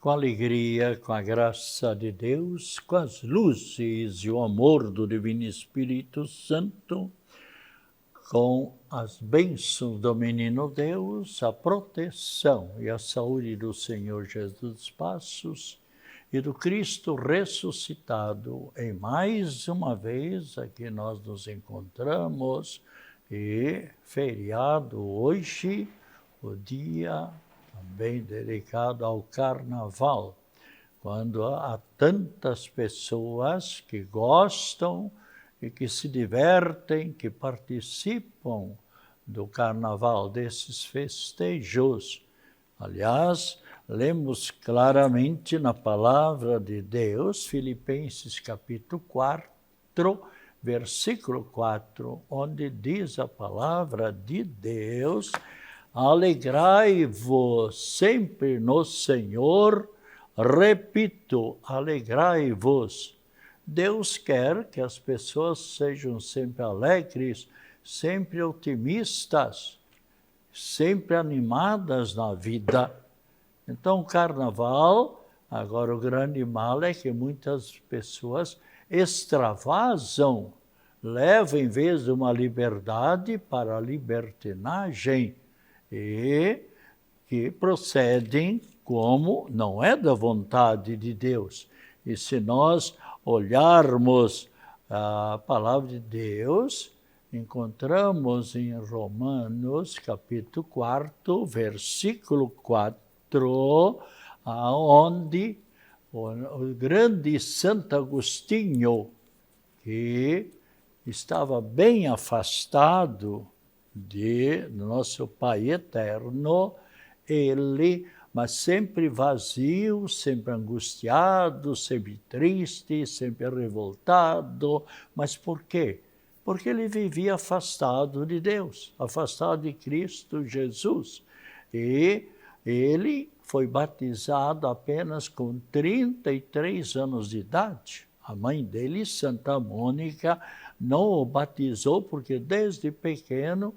com alegria, com a graça de Deus, com as luzes e o amor do Divino Espírito Santo, com as bênçãos do Menino Deus, a proteção e a saúde do Senhor Jesus dos Passos e do Cristo ressuscitado. E mais uma vez aqui nós nos encontramos, e feriado hoje, o dia também dedicado ao Carnaval, quando há tantas pessoas que gostam e que se divertem, que participam do Carnaval, desses festejos. Aliás, lemos claramente na Palavra de Deus, Filipenses capítulo 4, versículo 4, onde diz a Palavra de Deus: alegrai-vos sempre no Senhor, repito, alegrai-vos. Deus quer que as pessoas sejam sempre alegres, sempre otimistas, sempre animadas na vida. Então, o Carnaval, agora o grande mal é que muitas pessoas extravasam, levam em vez de uma liberdade para a libertinagem, e que procedem como não é da vontade de Deus. E se nós olharmos a palavra de Deus, encontramos em Romanos, capítulo 4, versículo 4, onde o grande Santo Agostinho, que estava bem afastado do nosso Pai eterno, mas sempre vazio, sempre angustiado, sempre triste, sempre revoltado. Mas por quê? Porque ele vivia afastado de Deus, afastado de Cristo Jesus. E ele foi batizado apenas com 33 anos de idade. A mãe dele, Santa Mônica, não o batizou porque desde pequeno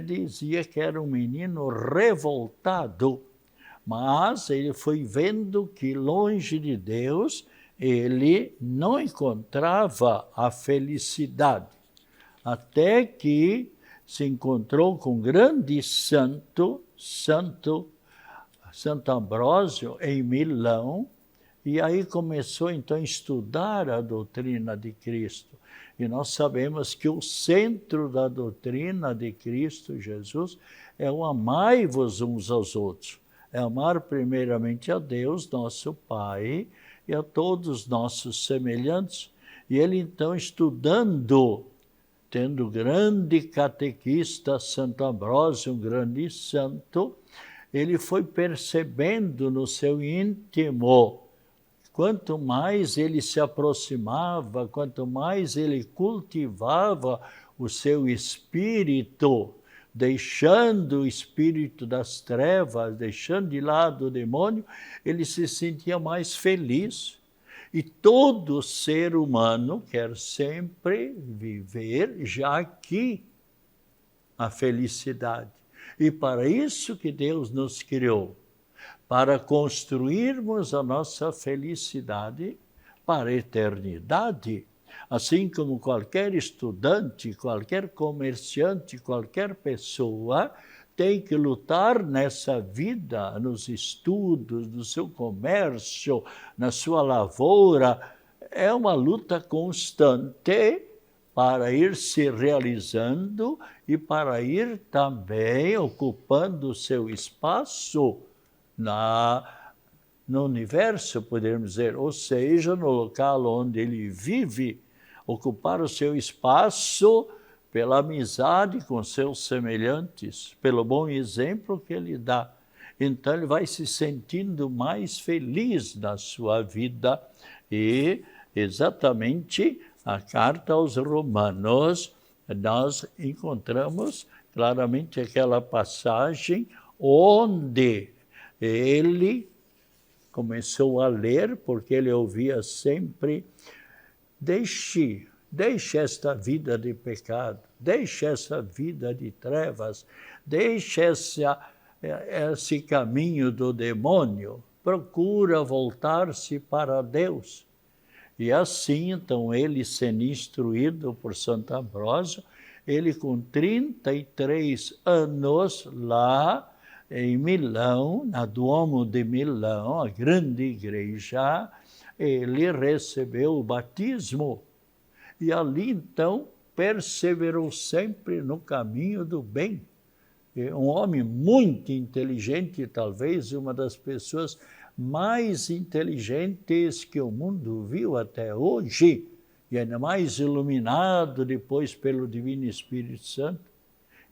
dizia que era um menino revoltado. Mas ele foi vendo que longe de Deus ele não encontrava a felicidade. Até que se encontrou com um grande Santo Ambrósio, em Milão, e aí começou então a estudar a doutrina de Cristo. E nós sabemos que o centro da doutrina de Cristo Jesus é o amai-vos uns aos outros. É amar primeiramente a Deus, nosso Pai, e a todos os nossos semelhantes. E ele então estudando, tendo grande catequista, Santo Ambrósio, um grande santo, ele foi percebendo no seu íntimo, quanto mais ele se aproximava, quanto mais ele cultivava o seu espírito, deixando o espírito das trevas, deixando de lado o demônio, ele se sentia mais feliz. E todo ser humano quer sempre viver já aqui a felicidade. E para isso que Deus nos criou, para construirmos a nossa felicidade para a eternidade. Assim como qualquer estudante, qualquer comerciante, qualquer pessoa tem que lutar nessa vida, nos estudos, no seu comércio, na sua lavoura. É uma luta constante para ir se realizando e para ir também ocupando o seu espaço no universo, podemos dizer, ou seja, no local onde ele vive, ocupar o seu espaço pela amizade com seus semelhantes, pelo bom exemplo que ele dá. Então ele vai se sentindo mais feliz na sua vida. E exatamente a carta aos Romanos, nós encontramos claramente aquela passagem onde ele começou a ler, porque ele ouvia sempre: deixe esta vida de pecado, deixe essa vida de trevas, deixe esse caminho do demônio. procura voltar-se para Deus. E assim, então, ele sendo instruído por Santo Ambrósio, ele com 33 anos lá em Milão, na Duomo de Milão, a grande igreja, ele recebeu o batismo. E ali, então, perseverou sempre no caminho do bem. Um homem muito inteligente, talvez uma das pessoas mais inteligentes que o mundo viu até hoje, e ainda mais iluminado depois pelo Divino Espírito Santo.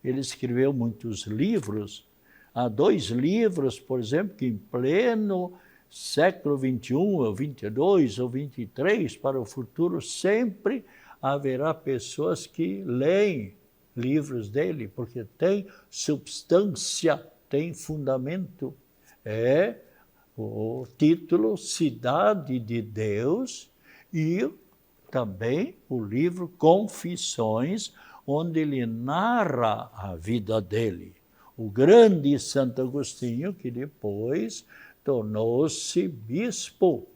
Ele escreveu muitos livros. Há 2 livros, por exemplo, que em pleno século XXI, ou 22, ou 23, para o futuro, sempre haverá pessoas que leem livros dele, porque tem substância, tem fundamento. É o título Cidade de Deus e também o livro Confissões, onde ele narra a vida dele. O grande Santo Agostinho, que depois tornou-se bispo,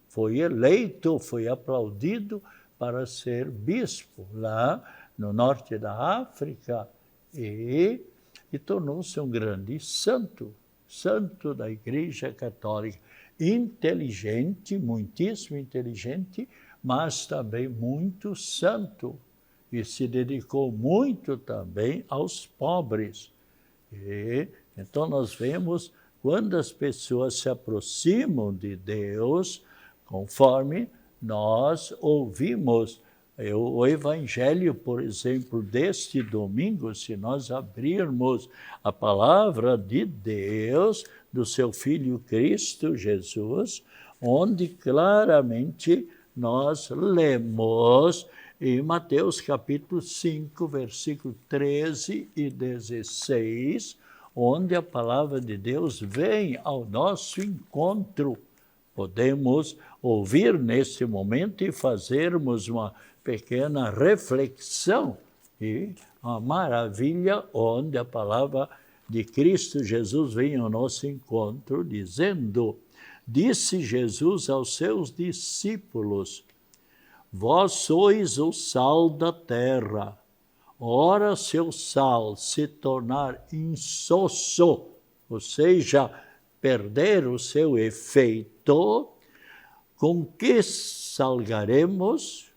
foi eleito, foi aplaudido para ser bispo lá no norte da África e tornou-se um grande santo da Igreja Católica, inteligente, muitíssimo inteligente, mas também muito santo, e se dedicou muito também aos pobres. E então nós vemos quando as pessoas se aproximam de Deus, conforme nós ouvimos o Evangelho, por exemplo, deste domingo, se nós abrirmos a palavra de Deus, do seu Filho Cristo Jesus, onde claramente nós lemos em Mateus capítulo 5, versículo 13 e 16, onde a palavra de Deus vem ao nosso encontro. Podemos ouvir nesse momento e fazermos uma pequena reflexão e a maravilha onde a palavra de Cristo Jesus vem ao nosso encontro, dizendo: disse Jesus aos seus discípulos: vós sois o sal da terra. Ora, se o sal se tornar insosso, ou seja, perder o seu efeito, com que salgaremos?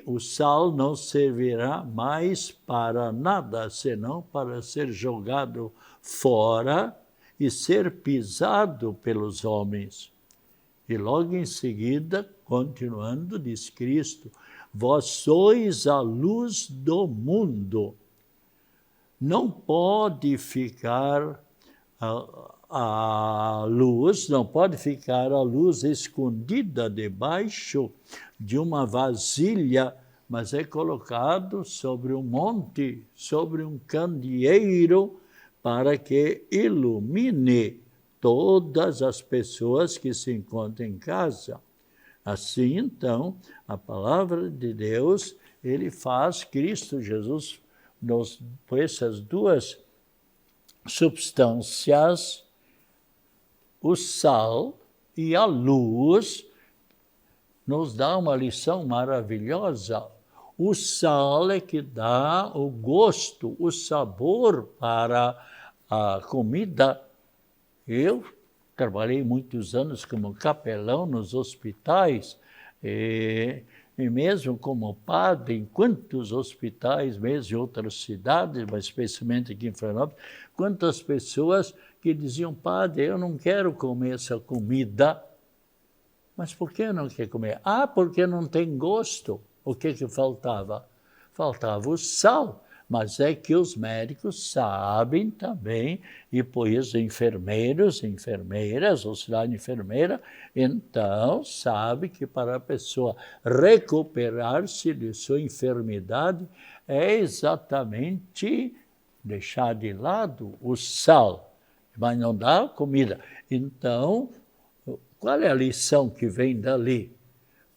O sal não servirá mais para nada, senão para ser jogado fora e ser pisado pelos homens. E logo em seguida, continuando, diz Cristo: vós sois a luz do mundo. Não pode ficar a luz escondida debaixo de uma vasilha, mas é colocado sobre um monte, sobre um candeeiro, para que ilumine todas as pessoas que se encontram em casa. Assim, então, a palavra de Deus, ele faz, Cristo Jesus, com essas 2 substâncias, o sal e a luz, nos dá uma lição maravilhosa. O sal é que dá o gosto, o sabor para a comida. Eu trabalhei muitos anos como capelão nos hospitais, e mesmo como padre, em quantos hospitais, mesmo em outras cidades, mas especialmente aqui em Florianópolis, quantas pessoas que diziam: padre, eu não quero comer essa comida. Mas por que não quer comer? Porque não tem gosto. O que faltava? Faltava o sal. Mas é que os médicos sabem também, e por isso enfermeiros, enfermeiras, auxiliar de enfermeira, então sabe que para a pessoa recuperar-se de sua enfermidade é exatamente deixar de lado o sal, mas não dá comida. Então, qual é a lição que vem dali?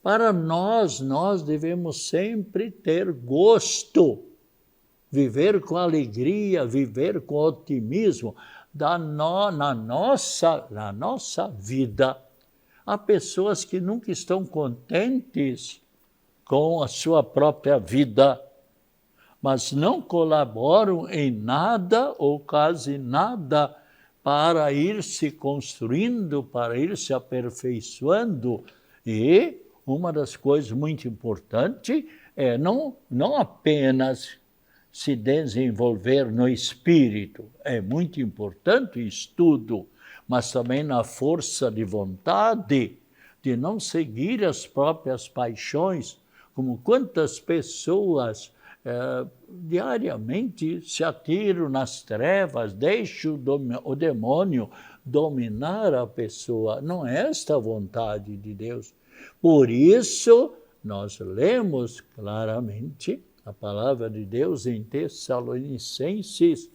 Para nós devemos sempre ter gosto, viver com alegria, viver com otimismo. na nossa vida. Há pessoas que nunca estão contentes com a sua própria vida, mas não colaboram em nada ou quase nada para ir se construindo, para ir se aperfeiçoando. E uma das coisas muito importantes é não apenas se desenvolver no espírito, é muito importante o estudo, mas também na força de vontade, de não seguir as próprias paixões, como quantas pessoas diariamente se atiram nas trevas, deixam o demônio dominar a pessoa. Não é esta a vontade de Deus. Por isso, nós lemos claramente a palavra de Deus em Tessalonicenses,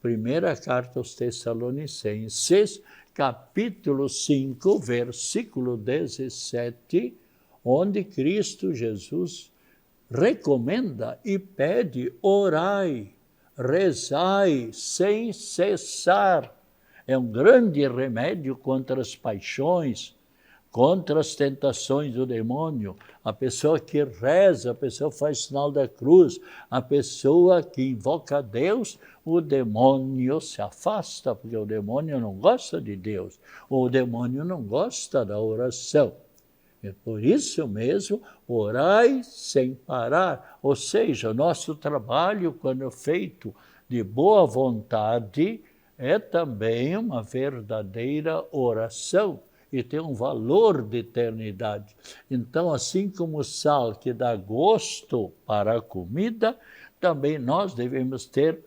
primeira carta aos Tessalonicenses, capítulo 5, versículo 17, onde Cristo Jesus recomenda e pede: orai, rezai sem cessar. É um grande remédio contra as paixões, contra as tentações do demônio. A pessoa que reza, a pessoa faz sinal da cruz, a pessoa que invoca a Deus, o demônio se afasta, porque o demônio não gosta de Deus, ou o demônio não gosta da oração. É por isso mesmo, orai sem parar. Ou seja, o nosso trabalho, quando feito de boa vontade, é também uma verdadeira oração e tem um valor de eternidade. Então, assim como o sal que dá gosto para a comida, também nós devemos ter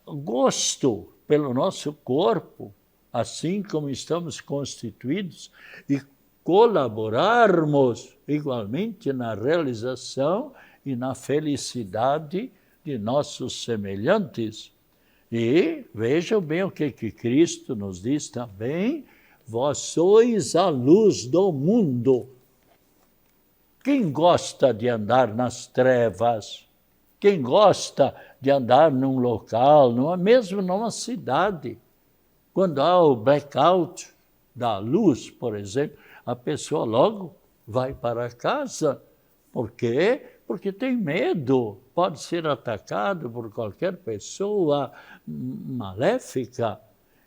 gosto pelo nosso corpo, assim como estamos constituídos, e colaborarmos igualmente na realização e na felicidade de nossos semelhantes. E vejam bem o que Cristo nos diz também: vós sois a luz do mundo. Quem gosta de andar nas trevas? Quem gosta de andar num local, mesmo numa cidade, quando há o blackout da luz, por exemplo, a pessoa logo vai para casa. Por quê? Porque tem medo, pode ser atacado por qualquer pessoa maléfica.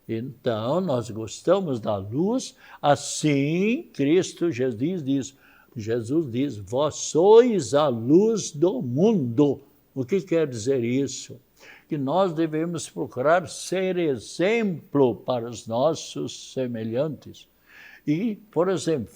Então, nós gostamos da luz, assim Cristo Jesus diz, vós sois a luz do mundo. O que quer dizer isso? Que nós devemos procurar ser exemplo para os nossos semelhantes. E, por exemplo,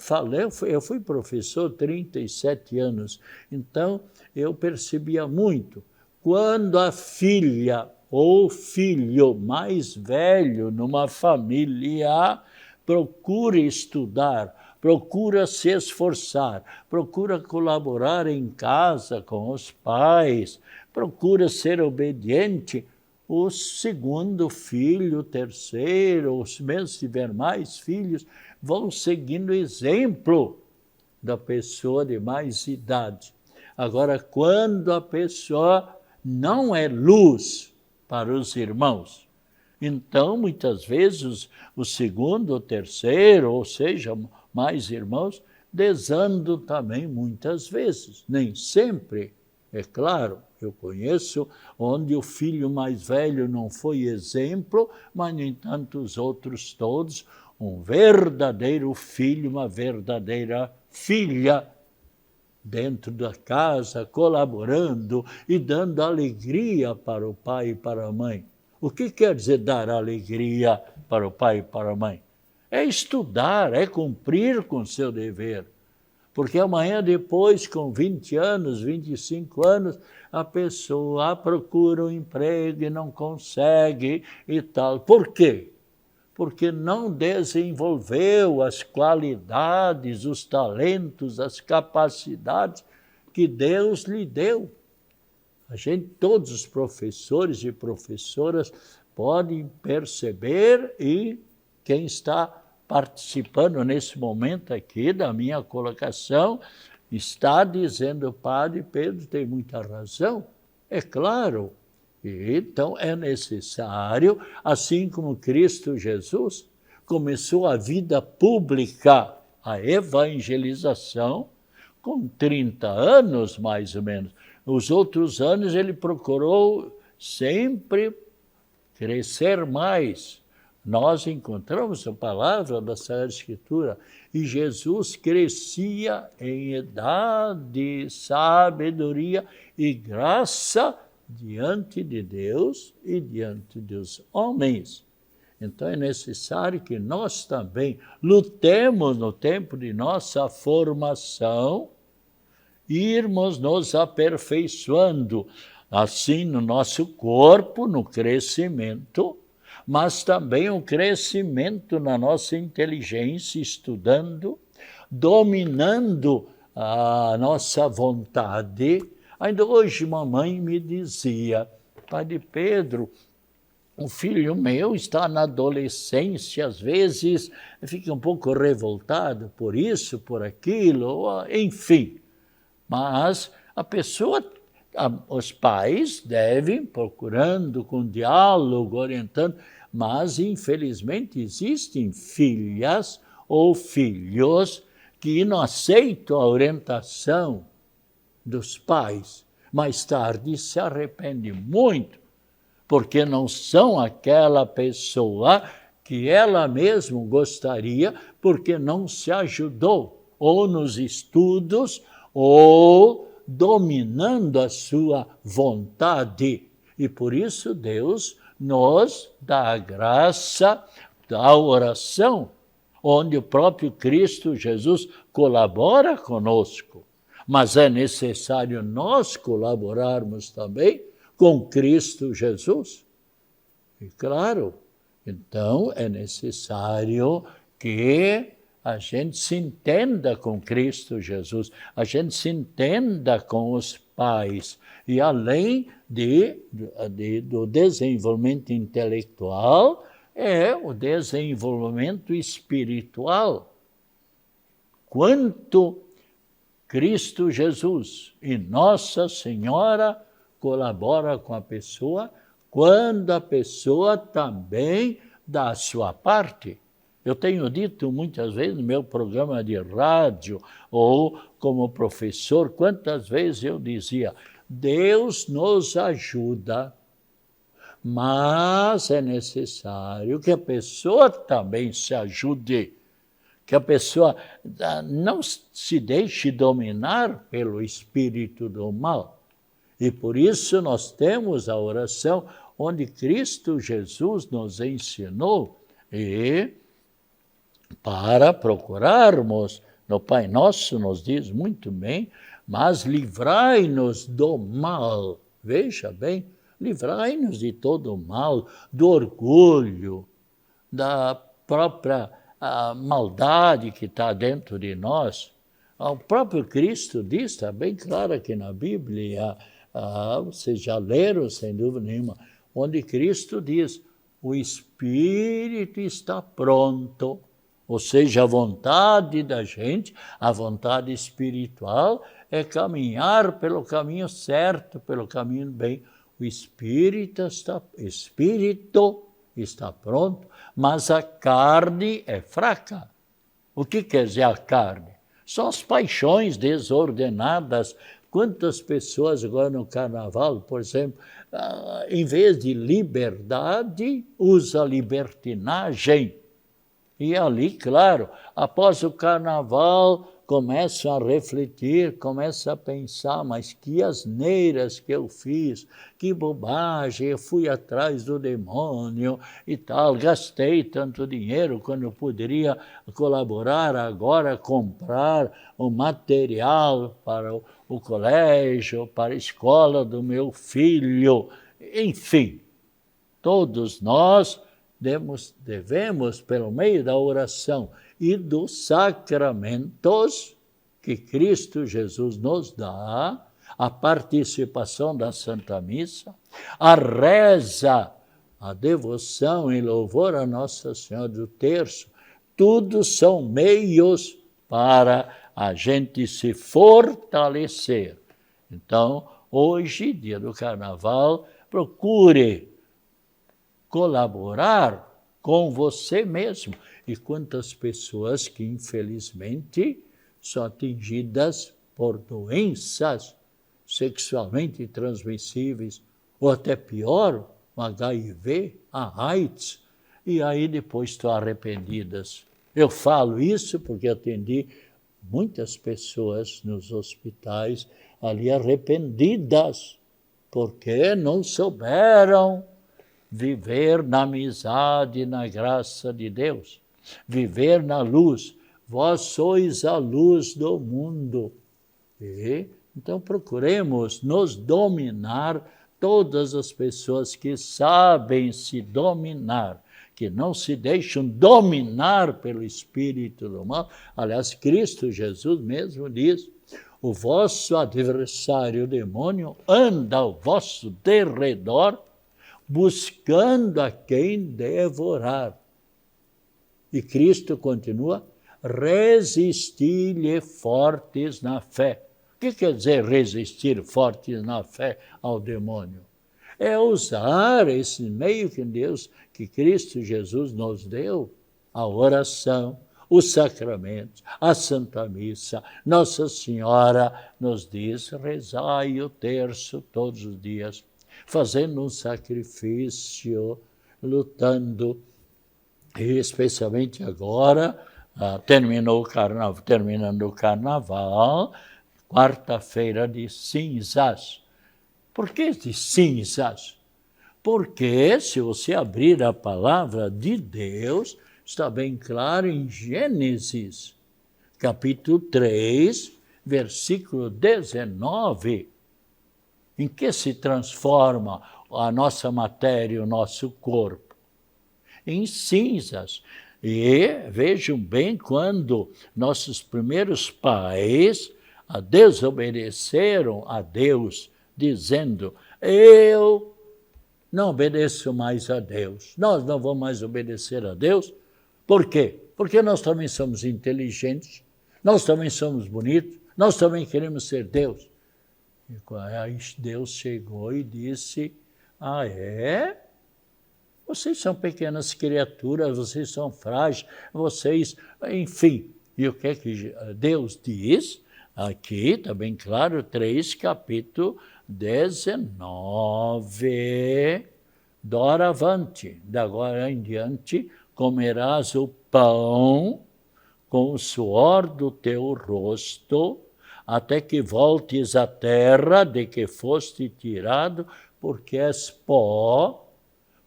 eu fui professor 37 anos, então eu percebia muito. Quando a filha ou filho mais velho numa família procura estudar, procura se esforçar, procura colaborar em casa com os pais, procura ser obediente, o segundo filho, o terceiro, mesmo se tiver mais filhos, vão seguindo o exemplo da pessoa de mais idade. Agora, quando a pessoa não é luz para os irmãos, então, muitas vezes, o segundo, o terceiro, ou seja, mais irmãos, desandam também muitas vezes. Nem sempre, é claro, eu conheço onde o filho mais velho não foi exemplo, mas, no entanto, os outros todos, um verdadeiro filho, uma verdadeira filha, dentro da casa, colaborando e dando alegria para o pai e para a mãe. O que quer dizer dar alegria para o pai e para a mãe? É estudar, é cumprir com o seu dever. Porque amanhã depois, com 20 anos, 25 anos, a pessoa procura um emprego e não consegue e tal. Por quê? Porque não desenvolveu as qualidades, os talentos, as capacidades que Deus lhe deu. Todos os professores e professoras podem perceber, e quem está participando nesse momento aqui da minha colocação está dizendo: Padre Pedro tem muita razão. É claro, E, então é necessário, assim como Cristo Jesus começou a vida pública, a evangelização, com 30 anos mais ou menos. Nos outros anos ele procurou sempre crescer mais. Nós encontramos a palavra da Sagrada Escritura e Jesus crescia em idade, sabedoria e graça diante de Deus e diante dos homens. Então é necessário que nós também lutemos no tempo de nossa formação, irmos nos aperfeiçoando, assim no nosso corpo, no crescimento, mas também o crescimento na nossa inteligência, estudando, dominando a nossa vontade. Ainda hoje mamãe me dizia, Padre Pedro, o filho meu está na adolescência, às vezes fica um pouco revoltado por isso, por aquilo, enfim. Mas a pessoa, os pais devem, procurando com diálogo, orientando, mas infelizmente existem filhas ou filhos que não aceitam a orientação dos pais. Mais tarde se arrependem muito, porque não são aquela pessoa que ela mesma gostaria, porque não se ajudou, ou nos estudos, ou dominando a sua vontade. E por isso Deus nos dá a graça da oração, onde o próprio Cristo Jesus colabora conosco. Mas é necessário nós colaborarmos também com Cristo Jesus. E claro, então é necessário que a gente se entenda com Cristo Jesus, a gente se entenda com os pais. E além do desenvolvimento intelectual, é o desenvolvimento espiritual. Quanto Cristo Jesus e Nossa Senhora colabora com a pessoa, quando a pessoa também dá a sua parte. Eu tenho dito muitas vezes no meu programa de rádio ou como professor, quantas vezes eu dizia, Deus nos ajuda, mas é necessário que a pessoa também se ajude, que a pessoa não se deixe dominar pelo espírito do mal. E por isso nós temos a oração onde Cristo Jesus nos ensinou e para procurarmos, no Pai Nosso nos diz muito bem, mas livrai-nos do mal. Veja bem, livrai-nos de todo o mal, do orgulho, da própria maldade que está dentro de nós. O próprio Cristo diz, está bem claro aqui na Bíblia, vocês já leram sem dúvida nenhuma, onde Cristo diz, o Espírito está pronto, ou seja, a vontade da gente, a vontade espiritual é caminhar pelo caminho certo, pelo caminho bem. O Espírito está pronto, mas a carne é fraca. O que quer dizer a carne? São as paixões desordenadas. Quantas pessoas agora no carnaval, por exemplo, em vez de liberdade, usa libertinagem. E ali, claro, após o carnaval, começam a refletir, começam a pensar, mas que asneiras que eu fiz, que bobagem, eu fui atrás do demônio e tal, gastei tanto dinheiro quando eu poderia colaborar agora, comprar o material para o colégio, para a escola do meu filho, enfim, todos nós devemos, pelo meio da oração e dos sacramentos que Cristo Jesus nos dá, a participação da Santa Missa, a reza, a devoção e louvor a Nossa Senhora do Terço, tudo são meios para a gente se fortalecer. Então, hoje, dia do Carnaval, procure colaborar com você mesmo. E quantas pessoas que, infelizmente, são atingidas por doenças sexualmente transmissíveis, ou até pior, o HIV, a AIDS, e aí depois estão arrependidas. Eu falo isso porque atendi muitas pessoas nos hospitais ali arrependidas, porque não souberam viver na amizade, na graça de Deus, viver na luz. Vós sois a luz do mundo. E, então procuremos nos dominar, todas as pessoas que sabem se dominar, que não se deixam dominar pelo espírito do mal. Aliás, Cristo Jesus mesmo diz: o vosso adversário, o demônio, anda ao vosso derredor, buscando a quem devorar. E Cristo continua: resistir-lhe fortes na fé. O que quer dizer resistir fortes na fé ao demônio? É usar esse meio que Deus, que Cristo Jesus nos deu, a oração, os sacramentos, a Santa Missa. Nossa Senhora nos diz: rezai o terço todos os dias, fazendo um sacrifício, lutando, e especialmente agora, terminando o carnaval, quarta-feira de cinzas. Por que de cinzas? Porque se você abrir a palavra de Deus, está bem claro em Gênesis, capítulo 3, versículo 19, em que se transforma a nossa matéria, o nosso corpo? Em cinzas. E vejam bem, quando nossos primeiros pais desobedeceram a Deus, dizendo: eu não obedeço mais a Deus, nós não vamos mais obedecer a Deus. Por quê? Porque nós também somos inteligentes, nós também somos bonitos, nós também queremos ser Deus. E aí Deus chegou e disse: ah, é? Vocês são pequenas criaturas, vocês são frágeis, vocês, enfim. E o que é que Deus diz? Aqui está bem claro, 3, capítulo 19. Doravante, da agora em diante, comerás o pão com o suor do teu rosto, até que voltes à terra de que foste tirado, porque és pó,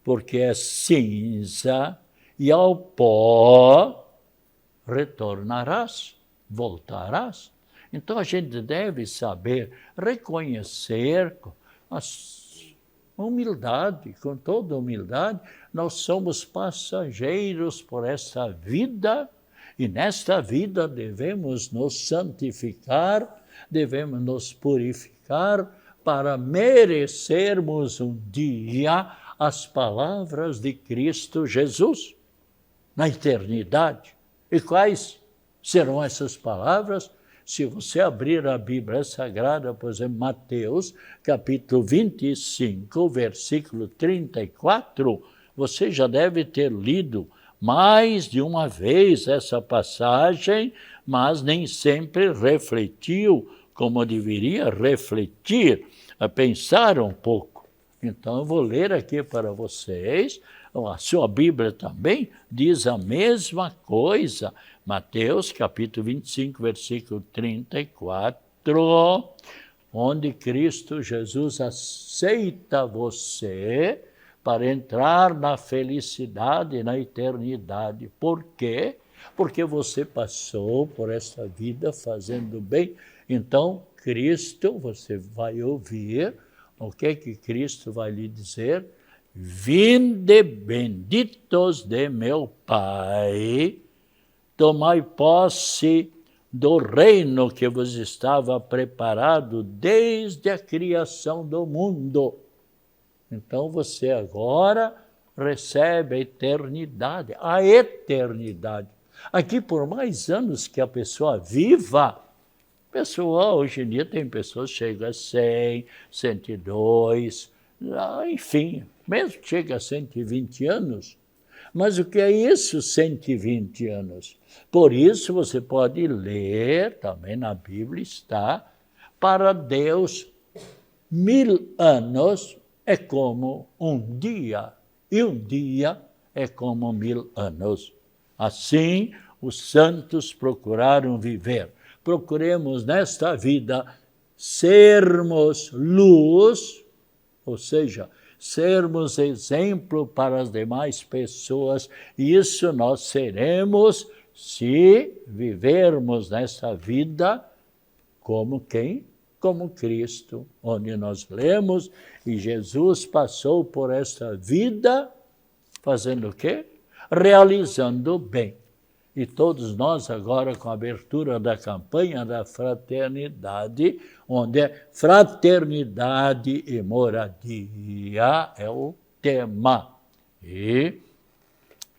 porque é cinza, e ao pó retornarás, voltarás. Então a gente deve saber reconhecer a humildade, com toda humildade, nós somos passageiros por essa vida, e nesta vida devemos nos santificar, devemos nos purificar, para merecermos um dia as palavras de Cristo Jesus na eternidade. E quais serão essas palavras? Se você abrir a Bíblia Sagrada, por exemplo, Mateus, capítulo 25, versículo 34, você já deve ter lido mais de uma vez essa passagem, mas nem sempre refletiu como deveria refletir, a pensar um pouco. Então, eu vou ler aqui para vocês. A sua Bíblia também diz a mesma coisa. Mateus, capítulo 25, versículo 34, onde Cristo Jesus aceita você para entrar na felicidade, na eternidade. Por quê? Porque você passou por essa vida fazendo bem. Então, Cristo, você vai ouvir o que Cristo vai lhe dizer? Vinde benditos de meu Pai, tomai posse do reino que vos estava preparado desde a criação do mundo. Então você agora recebe a eternidade, a eternidade. Aqui, por mais anos que a pessoa viva, hoje em dia tem pessoas que chegam a 100, 102, enfim, mesmo que chegue a 120 anos, mas o que é isso, 120 anos? Por isso você pode ler, também na Bíblia está, para Deus 1000 anos é como um dia, e um dia é como 1000 anos. Assim, os santos procuraram viver. Procuremos nesta vida sermos luz, ou seja, sermos exemplo para as demais pessoas, e isso nós seremos se vivermos nessa vida como quem? Como Cristo, onde nós lemos, e Jesus passou por esta vida fazendo o quê? Realizando o bem. E todos nós agora, com a abertura da campanha da fraternidade, onde é fraternidade e moradia é o tema. E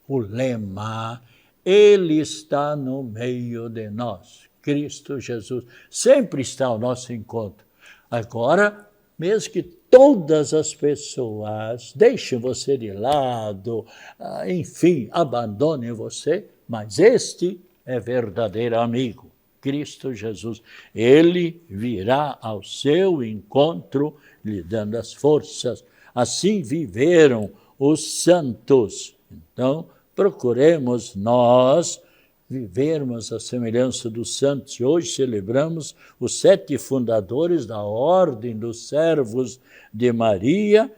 o lema, ele está no meio de nós. Cristo Jesus sempre está ao nosso encontro. Agora, mesmo que todas as pessoas deixem você de lado, enfim, abandonem você, mas este é verdadeiro amigo, Cristo Jesus. Ele virá ao seu encontro, lhe dando as forças. Assim viveram os santos. Então, procuremos nós vivermos a semelhança dos santos. Hoje celebramos os 7 fundadores da Ordem dos Servos de Maria,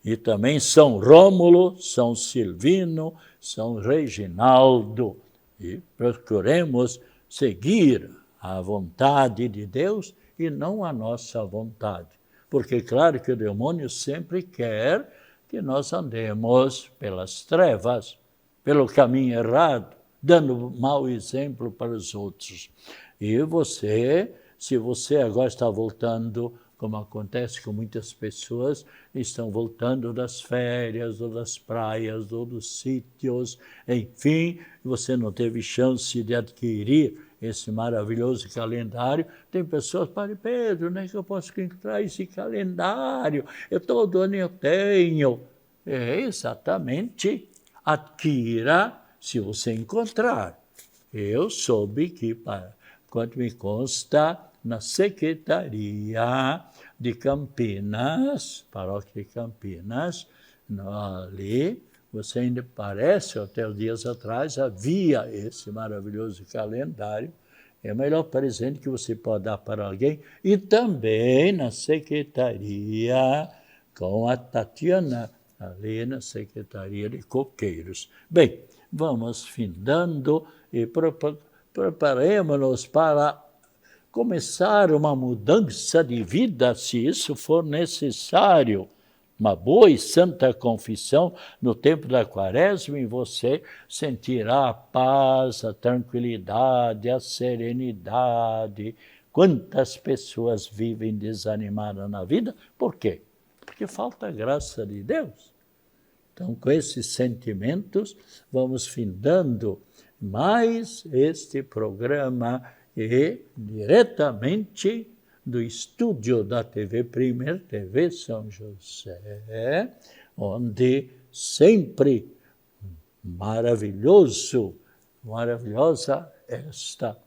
e também São Rômulo, São Silvino, São Reginaldo. E procuremos seguir a vontade de Deus e não a nossa vontade. Porque, claro, que o demônio sempre quer que nós andemos pelas trevas, pelo caminho errado, dando mau exemplo para os outros. E você, se você agora está voltando, como acontece com muitas pessoas, estão voltando das férias, ou das praias, ou dos sítios, enfim, você não teve chance de adquirir esse maravilhoso calendário. Tem pessoas, Padre Pedro, não é que eu posso encontrar esse calendário? Todo ano eu tenho. É exatamente, adquira se você encontrar. Eu soube que, quanto me consta, na Secretaria de Campinas, Paróquia de Campinas, ali, você ainda parece, até os dias atrás, havia esse maravilhoso calendário. É o melhor presente que você pode dar para alguém. E também na Secretaria, com a Tatiana, ali na Secretaria de Coqueiros. Bem, vamos findando e preparemos-nos para começar uma mudança de vida, se isso for necessário. Uma boa e santa confissão no tempo da Quaresma, e você sentirá a paz, a tranquilidade, a serenidade. Quantas pessoas vivem desanimadas na vida? Por quê? Porque falta a graça de Deus. Então, com esses sentimentos, vamos findando mais este programa e diretamente do estúdio da TV Primer, TV São José, onde sempre maravilhosa esta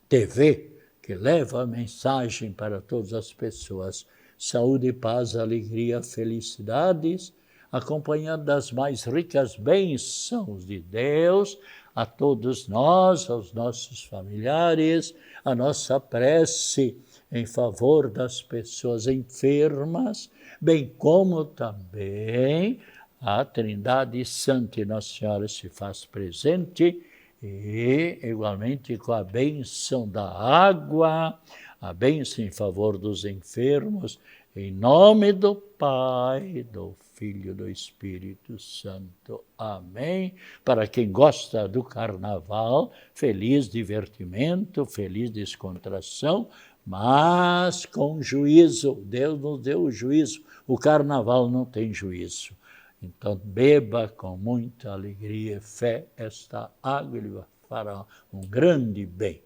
TV que leva a mensagem para todas as pessoas. Saúde, paz, alegria, felicidades, acompanhado das mais ricas bênçãos de Deus, a todos nós, aos nossos familiares, a nossa prece em favor das pessoas enfermas, bem como também a Trindade Santa e Nossa Senhora se faz presente, e igualmente com a bênção da água, a bênção em favor dos enfermos, em nome do Pai, do Filho e do Espírito Santo. Amém. Para quem gosta do carnaval, feliz divertimento, feliz descontração, mas com juízo. Deus nos deu o juízo. O carnaval não tem juízo. Então, beba com muita alegria e fé esta água, ele fará um grande bem.